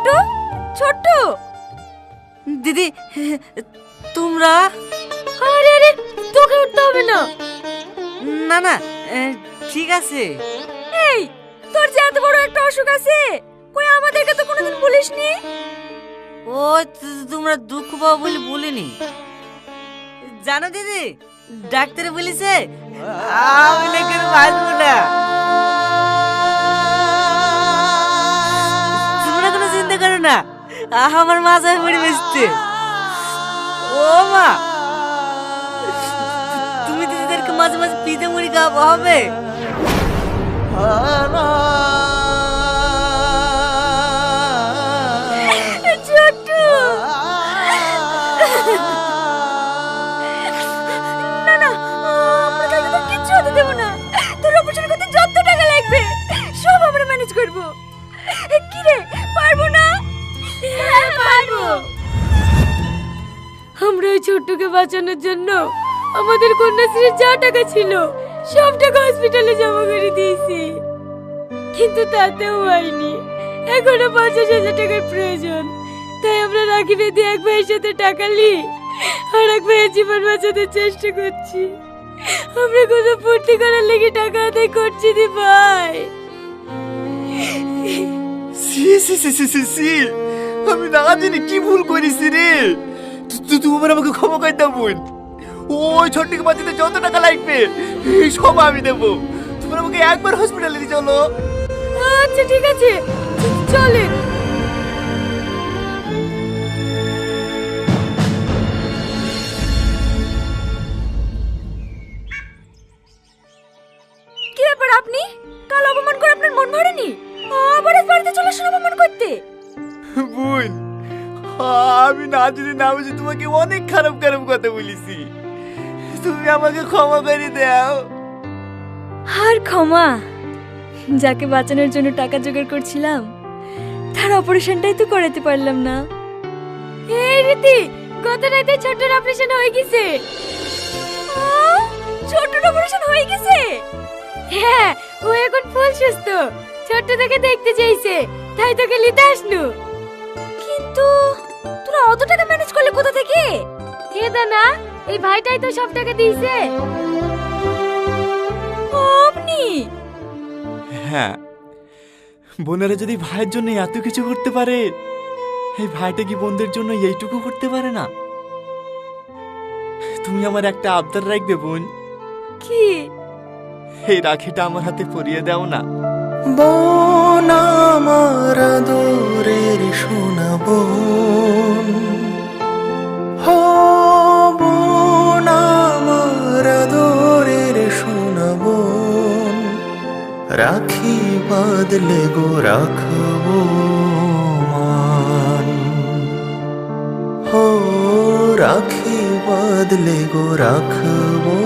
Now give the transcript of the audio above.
ছোট্ট ছোট্ট দিদি তোমরা? আরে আরে তোকে উঠতে হবে না। না না ঠিক আছে। এই তোর যে এত বড় একটা অসুখ আছে, কই আমাদেরকে তো কোনোদিন বলিসনি। ও তোমরা দুঃখ পাও বলে বলিনি। জানো দিদি, ডাক্তারে বলেছে আমি নাকি বাঁচবো না। তোমরা কোনো চিন্তা করো না, আমার মাথায় পড়ে বসতে। ও মা, তুমি দিদিদেরকে মাঝে মাঝে পিঠে মুড়ি খাওয়াবো হবে? ছোট্ট না না, আমরা কাউকে তোর কিচ্ছু হতে দেবো না। তোর অপারেশন করতে যত টাকা লাগবে সব আমরা ম্যানেজ করবো। কি রে, পারবো না? হ্যাঁ পারবো। আমরা ওই ছোট্টকে বাঁচানোর জন্য আমাদের কন্যাশ্রীর যা টাকা ছিল সব টাকা হসপিটালে জমা করে দিয়েছি, কিন্তু তাতেও হয়নি। এখনো 50,000 টাকার প্রয়োজন। তাই আমরা রাখি বেঁধে এক ভাইয়ের সাথে টাকা নিই আর এক ভাইয়ের জীবন বাঁচাতে চেষ্টা করছি। আমরা কোনো ফুর্তি করার লেগে টাকা আদায় করছি দি ভাই। আমি না জানি কি ভুল করেছি রে। তোমার আমাকে ক্ষমা করে দাও বোন। ওই ছোট্টকে বাঁচাতে যত টাকা লাগবে এই সব আমি দেবো। তোমরা আমাকে একবার হসপিটালে নিয়ে চলো। আচ্ছা ঠিক আছে, চলে। কি ব্যাপার, আপনি কাল অপমান করে আপনার মন ভরেনি? আবার আজ বাড়িতে চলে আসুন অপমান করতে। বোন, আমি না জানি না বুঝি তোমাকে অনেক খারাপ খারাপ কথা বলেছি। তুমি আমাকে ক্ষমা করে দাও। আর ক্ষমা? যাকে বাঁচানোর জন্য টাকা জোগাড় করছিলাম তার অপারেশনটাই তো করাতে পারলাম না। এই রীতি, গত রাতে ছোট্টর অপারেশন হয়ে গেছে। ছোট্টর অপারেশন হয়ে গেছে? হ্যাঁ, ও এখন ফুল সুস্থ। ছোট্ট তোকে দেখতে চাইছে, তাই তোকে নিতে আসনু। কিন্তু তোরা অত টাকা ম্যানেজ করলে কোথা থেকে? হে দানা, এই ভাইটাই তো সব টাকা দিয়েছে। আপনি? হ্যাঁ, বোনেরা যদি ভাইয়ের জন্য এত কিছু করতে পারে, এই ভাইটা কি বোনদের জন্য এইটুকু করতে পারে না? তুমি আমার একটা আবদার রাখবে বোন। কি? এই রাখিটা আমার হাতে পরিয়ে দাও না। বোন আমার আদরের সোনা বোন, হো বোন আমার আদরের সোনা বোন, রাখি বাঁধলে গো রাখবো মান, হো রাখি বাঁধলে গো রাখবো।